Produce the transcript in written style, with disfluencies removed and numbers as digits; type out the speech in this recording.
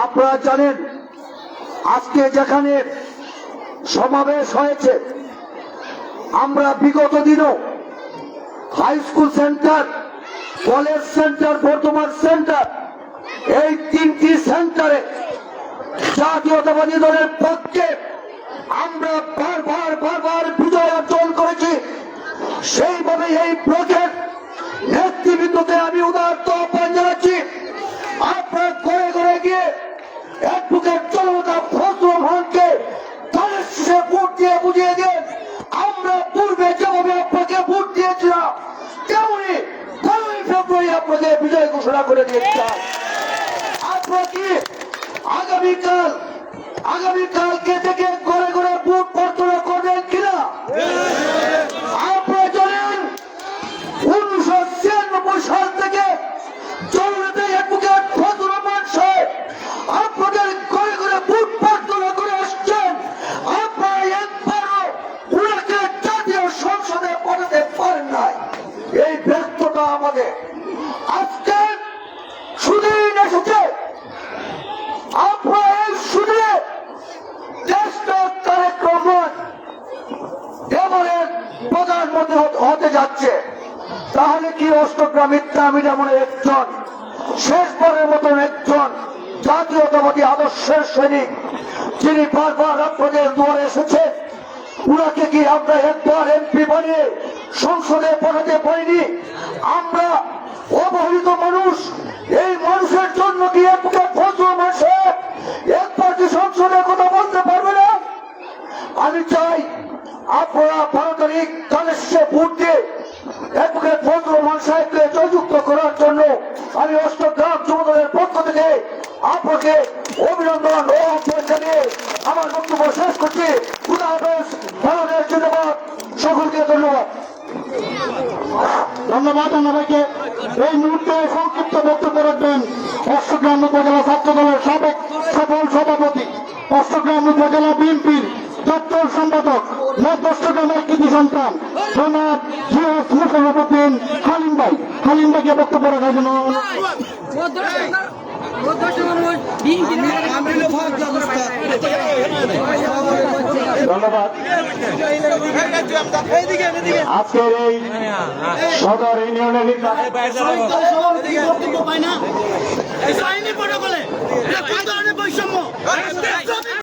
আপনারা জানেন আজকে যেখানে সমাবেশ হয়েছে, আমরা বিগত দিনও high school centre, college centre, বর্তমান সেন্টার, এই তিনটি সেন্টারে জাতীয়তাবাদী দলের পক্ষে আমরা বারবার বিজয় অর্জন করেছি। সেইভাবে এই ব্লকের নেতৃবৃন্দকে আমি উদারত আহ্বান জানাচ্ছি, আপনার ঘরে ঘরে গিয়ে অ্যাডভোকেট জনতা ফজলুর রহমানকে দলের শেষে ভোট দিয়ে বুঝিয়ে দেন, আমরা পূর্বে যেভাবে আপনাকে ভোট দিয়েছিলাম তেমনি 12ই ফেব্রুয়ারি আপনাকে বিজয় ঘোষণা করে দিয়েছিলাম। আপনারা কি আগামীকালকে থেকে ঘরে ঘরে ভোট প্রার্থনা করবেন কিনা? আপনারা জানেন 1996 সাল থেকে জননেতা অ্যাডভোকেট ফজলুর রহমান সাহেব আপনাদের ঘরে ঘরে ভোট প্রার্থনা করে আসছেন, আপনারা একবারও ওনাকে জাতীয় সংসদে পাঠাতে পারেন নাই। এই ব্যর্থতা আমাদের। আজকে সুদিন এসেছে, আপনারা এই সুদিনে দেশটা তারেক রহমান এবারের প্রধানমন্ত্রী হতে যাচ্ছে। তাহলে কি অষ্টগ্রাম ইত্যামিটামনের একজন শেষবারের মতন একজন জাতীয়তাবাদী আদর্শের সৈনিক যিনি বারবার আপনাদের দুয়ারে এসেছেন, উনাকে কি আমরা একবার এমপি বানিয়ে সংসদে পাঠাতে পারিনি? আমরা অবহেলিত মানুষ, এই মানুষের জন্য কি ফজলুর মাসে একবার কি সংসদে কথা বলতে পারবে না? আমি চাই আপনারা 12 তারিখ তাদের শেষে ভোট দিয়ে অ্যাডভোকেট ফজলুর রহমান সাহেবকে জয়যুক্ত করার জন্য আমি অষ্টগ্রাম যুবদলের পক্ষ থেকে আপনাকে অভিনন্দন ও আহ্বান জানিয়ে আমার বক্তব্য শেষ করছি। খুদা হাফেজ, ভারতের ধন্যবাদ, সকলকে ধন্যবাদ। ধন্যবাদ আপনাকে। এই মুহূর্তে সংক্ষিপ্ত বক্তব্য রাখবেন অষ্টগ্রাম উপজেলা ছাত্র দলের সাবেক সফল সভাপতি, অষ্টগ্রাম উপজেলা বিএনপির দপ্তর সম্পাদক, নর্থ অষ্টগ্রামের কৃতি সন্তান জনাব জিএস মুশাররফউদ্দিন হালিম ভাই। হালিম ভাইকে বক্তব্য রাখার জন্য ধন্যবাদ। আজকের এই সদর ইউনিয়নের নির্বাচন